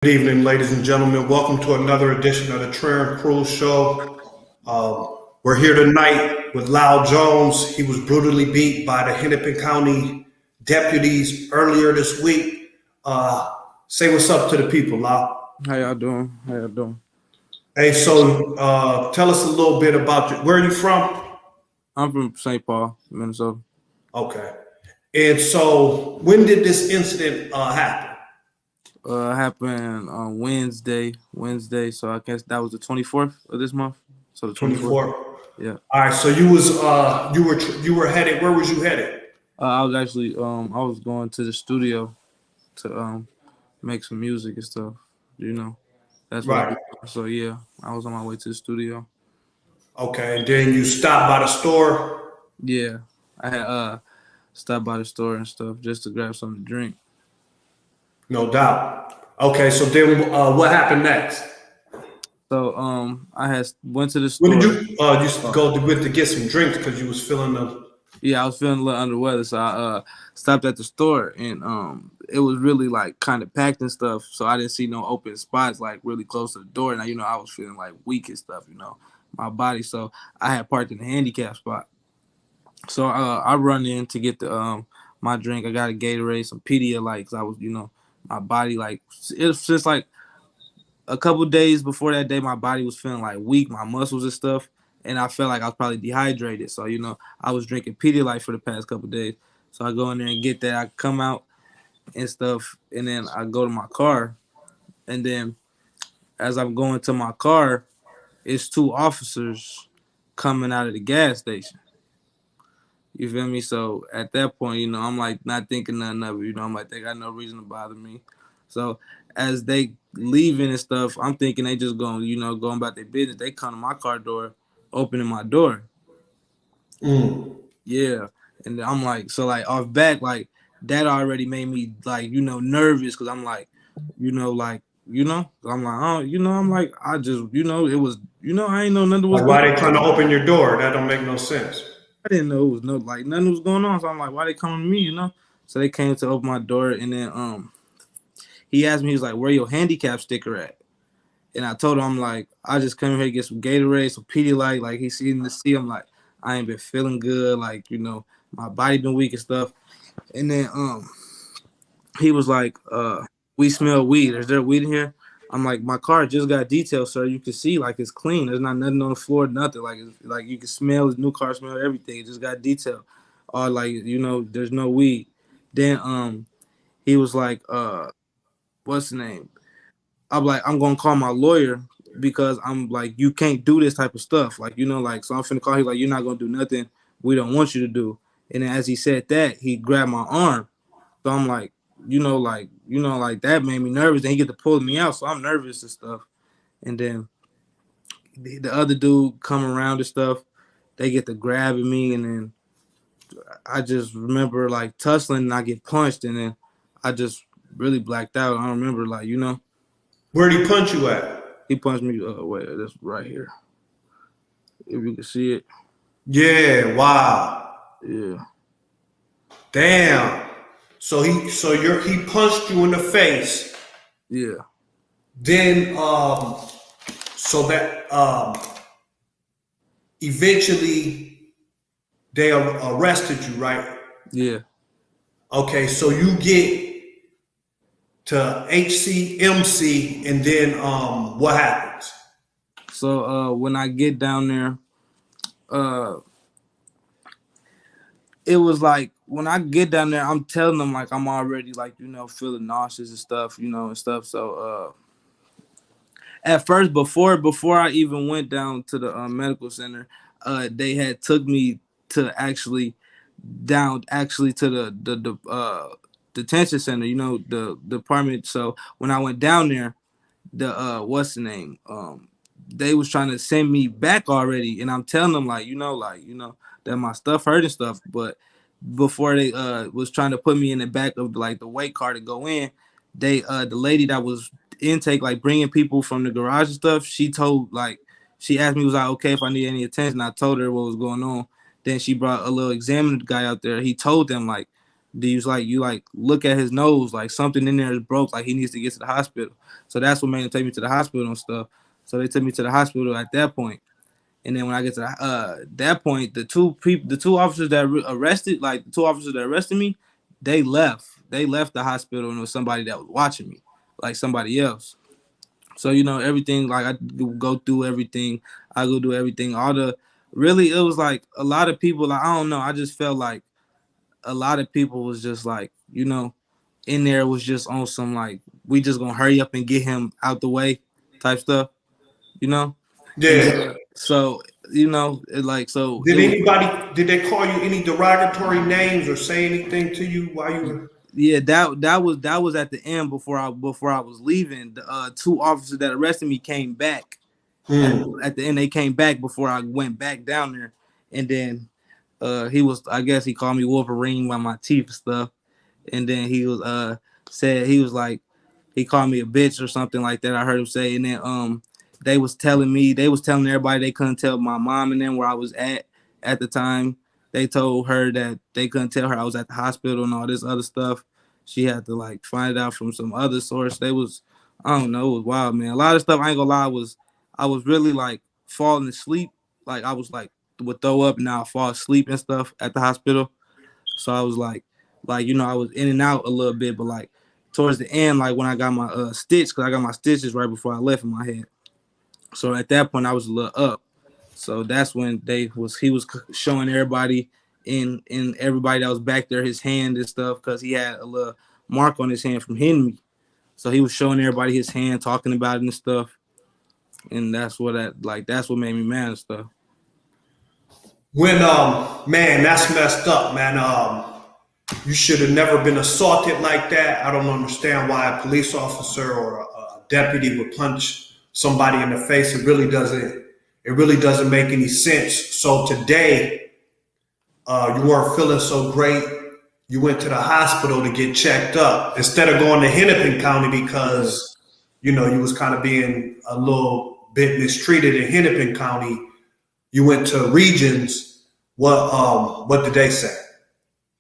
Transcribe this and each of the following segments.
Good evening, ladies and gentlemen. Welcome to another edition of the Trent Cruz Show. We're here tonight with Lyle Jones. He was brutally beat by the Hennepin County Deputies earlier this week. Say what's up to the people, Lyle. How y'all doing? How y'all doing? Hey, tell us a little bit about you. Where are you from? I'm from St. Paul, Minnesota. Okay. And so, when did this incident happen? Happened on Wednesday. So I guess that was the 24th of this month. So the 24th. 24. Yeah. All right. So you were headed. Where was you headed? I was actually I was going to the studio to make some music and stuff. That's what I Right. do. So yeah, I was on my way to the studio. Okay. And then you stopped by the store. Yeah, I had stopped by the store and stuff just to grab something to drink. No doubt. Okay, so then what happened next? So I had went to the When store. did you go to get some drinks because you was feeling the? Yeah, I was feeling a little under weather, so I stopped at the store, and it was really like kind of packed and stuff. So I didn't see no open spots like really close to the door. And I was feeling like weak and stuff, my body. So I had parked in the handicap spot. So I run in to get the my drink. I got a Gatorade, some Pedialyte, 'cause I was my body like it was just like a couple days before that day, my body was feeling like weak, my muscles and stuff, and I felt like I was probably dehydrated. So I was drinking Pedialyte for the past couple days. So I go in there and get that. I come out and stuff, and then I go to my car, and then as I'm going to my car, it's two officers coming out of the gas station. You feel me? So at that point, I'm like not thinking nothing of it. I'm like, they got no reason to bother me. So as they leaving and stuff, I'm thinking they just going about their business. They come to my car door, opening my door. Yeah. And I'm like, so like off back, like that already made me like, nervous because I'm like, I'm like, oh, I'm like, I just, it was, I ain't know nothing was Like, going why on. they trying to open your door? That don't make no sense. I didn't know it was nothing was going on. So I'm like, why they coming to me, So they came to open my door, and then he asked me, he was like, where your handicap sticker at? And I told him, I'm like, I just come here to get some Gatorade, some Pedialyte. Like he's seen to see. I'm like, I ain't been feeling good. Like, my body been weak and stuff. And then he was like, we smell weed. Is there weed in here? I'm like, my car just got detailed, sir. You can see like it's clean. There's not nothing on the floor, nothing. Like you can smell the new car smell, everything. It just got detailed. Or like, there's no weed. Then he was like, what's the name? I'm like, I'm gonna call my lawyer because I'm like, you can't do this type of stuff. Like, so I'm finna call. He's like, you're not gonna do nothing we don't want you to do. And then as he said that, he grabbed my arm. So I'm like, like that made me nervous. Then he get to pull me out, so I'm nervous and stuff. And then the other dude come around and stuff. They get to grabbing me, and then I just remember like tussling, and I get punched, and then I just really blacked out. I don't remember Where'd he punch you at? he punched me. Wait, that's right here. If you can see it. Yeah. Wow. Yeah. Damn. He punched you in the face. Yeah. Then so that eventually they arrested you, right? Yeah. Okay, so you get to HCMC, and then what happens? So when I get down there, it was like when I get down there, I'm telling them like I'm already like feeling nauseous and stuff, and stuff. So at first, before I even went down to the medical center, they had took me to actually to the detention center, the department. So when I went down there, the what's the name? They was trying to send me back already, and I'm telling them that my stuff hurt and stuff. But before they was trying to put me in the back of like the weight car to go in, they the lady that was intake like bringing people from the garage and stuff. She asked me, was I okay if I need any attention? I told her what was going on. Then she brought a little examiner guy out there. He told them like Do you like look at his nose, like something in there is broke, like he needs to get to the hospital. So that's what made them take me to the hospital and stuff. So they took me to the hospital at that point. And then when I get to that point, the two officers that arrested, like the two officers that arrested me, they left. They left the hospital, and it was somebody that was watching me, like somebody else. So everything, like I go through everything. I go do everything. Really, it was like a lot of people. Like I don't know. I just felt like a lot of people was just like in there was just on some like we just gonna hurry up and get him out the way type stuff. You know. And Yeah. so it like so Did it was did they call you any derogatory names or say anything to you while you were? yeah that was at the end before I was leaving. The two officers that arrested me came back at the end. They came back before I went back down there, and then I guess he called me Wolverine by my teeth and stuff, and then he was said he was like he called me a bitch or something like that. I heard him say, and then they was telling everybody they couldn't tell my mom and them where I was at the time. They told her that they couldn't tell her I was at the hospital and all this other stuff. She had to like find it out from some other source. I don't know, it was wild, man. A lot of stuff, I ain't gonna lie, I was really like falling asleep. Like I was like would throw up and now I fall asleep and stuff at the hospital. So I was like I was in and out a little bit, but like towards the end, like when I got my stitch, because I got my stitches right before I left in my head. So at that point I was a little up. So that's when he was showing everybody in everybody that was back there his hand and stuff, because he had a little mark on his hand from hitting me. So he was showing everybody his hand, talking about it and stuff. And that's what made me mad and stuff. When man, that's messed up, man. You should have never been assaulted like that. I don't understand why a police officer or a deputy would punch somebody in the face. It really doesn't. It really doesn't make any sense. So today, you weren't feeling so great. You went to the hospital to get checked up instead of going to Hennepin County because you was kind of being a little bit mistreated in Hennepin County. You went to Regions. What did they say?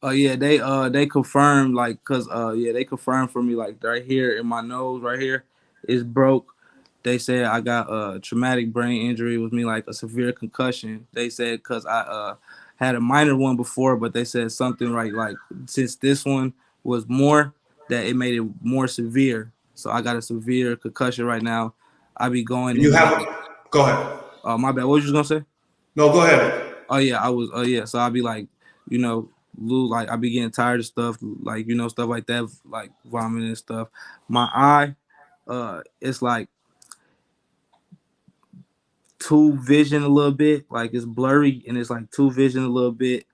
Yeah, they confirmed, like, cause they confirmed for me, like, right here in my nose right here is broke. They said I got a traumatic brain injury with me, like a severe concussion. They said because I had a minor one before, but they said something like since this one was more, that it made it more severe. So I got a severe concussion right now. I be going You in have like, go ahead. oh my bad. What was you gonna say? No, go ahead. Oh yeah, I was. Oh yeah, so I'd be like, like I be getting tired of stuff, like stuff like that, like vomiting and stuff. My eye, it's like two vision a little bit, like it's blurry and it's like two vision a little bit.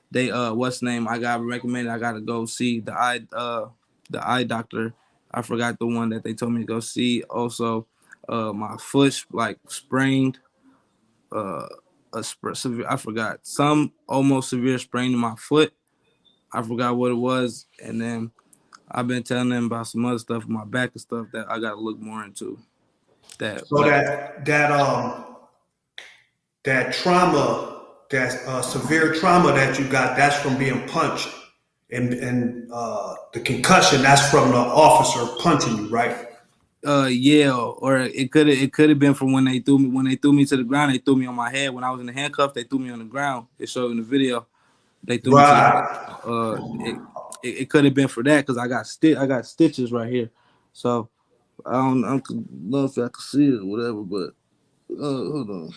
They what's the name? I got recommended. I gotta go see the eye doctor. I forgot the one that they told me to go see. Also, my foot like sprained. I forgot some almost severe sprain in my foot. I forgot what it was, and then I've been telling them about some other stuff in my back and stuff that I got to look more into. That, So but that trauma, that severe trauma that you got, that's from being punched, and the concussion, that's from the officer punching you, right? yeah, or it could have been from when they threw me to the ground. They threw me on my head when I was in the handcuffs. They threw me on the ground. It showed in the video. They threw me to Right. it could have been for that because I got stitches right here. So I don't know if I can see it or whatever, but hold on.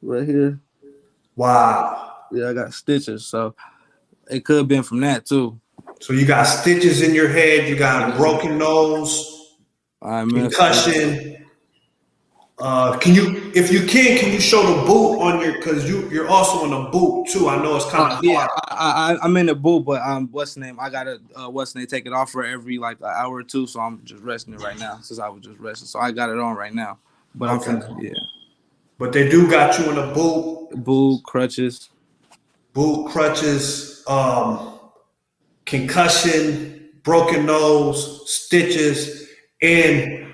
Right here. Wow. Yeah, I got stitches. So it could have been from that too. So you got stitches in your head. You got a Yeah. broken nose, All right, man. concussion. If you can you show the boot on your, because you're also in a boot too. I know it's kind of Yeah, hard. I'm in the boot, but what's the name? I gotta what's the name? Take it off for every like an hour or two, so I'm just resting it right now since I was just resting. So I got it on right now, but I'm Okay. finna But they do got you in a boot, boot crutches. crutches, concussion, broken nose, stitches, and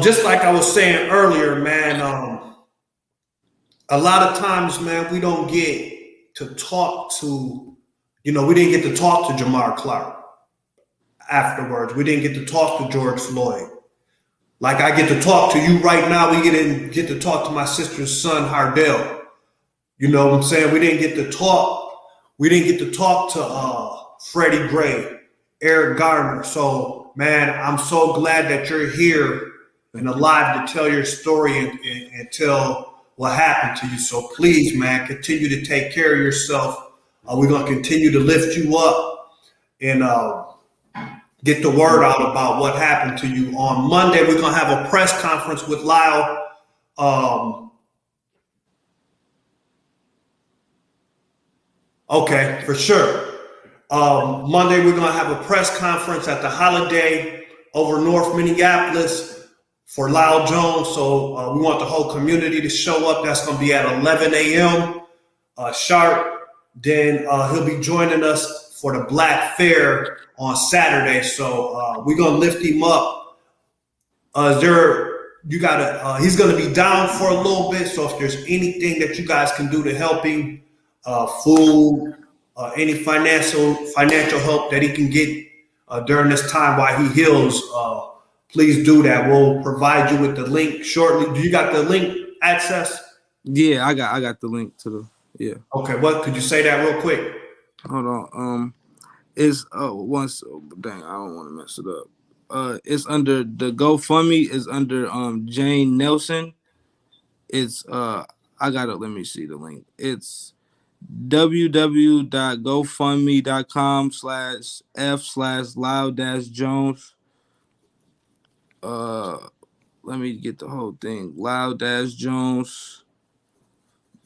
just like I was saying earlier, man, a lot of times, man, we don't get to talk to we didn't get to talk to Jamar Clark afterwards. We didn't get to talk to George Floyd. Like I get to talk to you right now. We get to talk to my sister's son, Hardell. You know what I'm saying? We didn't get to talk. We didn't get to talk to Freddie Gray, Eric Garner. So, man, I'm so glad that you're here and alive to tell your story and tell what happened to you. So please, man, continue to take care of yourself. We're going to continue to lift you up and get the word out about what happened to you. On Monday, we're going to have a press conference with Lyle. Okay, for sure. Monday, we're going to have a press conference at the Holiday over North Minneapolis for Lyle Jones. So we want the whole community to show up. That's going to be at 11 a.m. Sharp. Then he'll be joining us for the Black Fair on Saturday. So we're going to lift him up. He's going to be down for a little bit. So if there's anything that you guys can do to help him, food, any financial help that he can get during this time while he heals, please do that. We'll provide you with the link shortly. Do you got the link access? Yeah, I got the link to the Okay, what could you say that real quick? Hold on. It's once dang, I don't want to mess it up. It's under the GoFundMe is under Jane Nelson. It's I gotta let me see the link. It's www.gofundme.com/f/Lyle-Jones. Let me get the whole thing. Lyle-Jones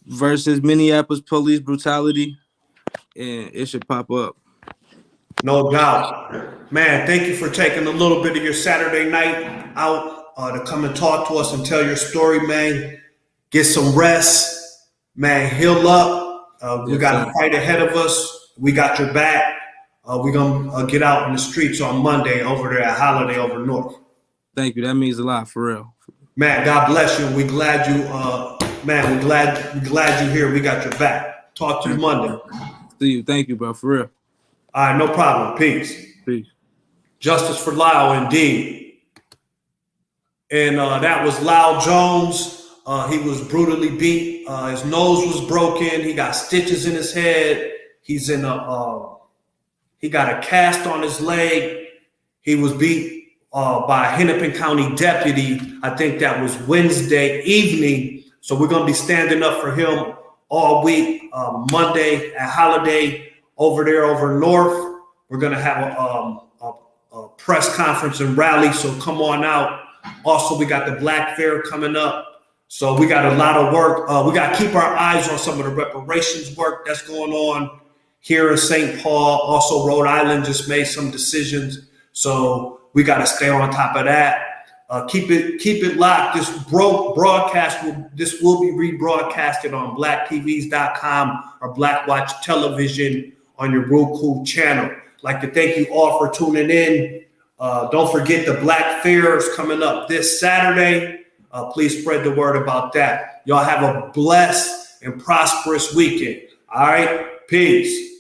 versus Minneapolis police brutality, and it should pop up. No doubt. Man, thank you for taking a little bit of your Saturday night out to come and talk to us and tell your story, man. Get some rest, man. Heal up. We got a fight ahead of us. We got your back. We're going to get out in the streets on Monday over there at Holiday over North. Thank you. That means a lot, for real. Man, God bless you. We glad you, man, we're glad you're here. We got your back. Talk to you Monday. See you. Thank you, bro, for real. All right, no problem. Peace. Peace. Justice for Lyle, indeed. And that was Lyle Jones. He was brutally beat. His nose was broken. He got stitches in his head. He's in he got a cast on his leg. He was beat by a Hennepin County deputy. I think that was Wednesday evening. So we're going to be standing up for him all week. Monday at Holiday over there over North. We're going to have a press conference and rally. So come on out. Also, we got the Black Fair coming up. So we got a lot of work. We got to keep our eyes on some of the reparations work that's going on here in St. Paul. Also, Rhode Island just made some decisions. So we got to stay on top of that. Keep it locked. This broadcast will be rebroadcasted on blacktvs.com or Black Watch Television on your Roku channel. I'd like to thank you all for tuning in. Don't forget the Black Fair is coming up this Saturday. Please spread the word about that. Y'all have a blessed and prosperous weekend. All right. Peace.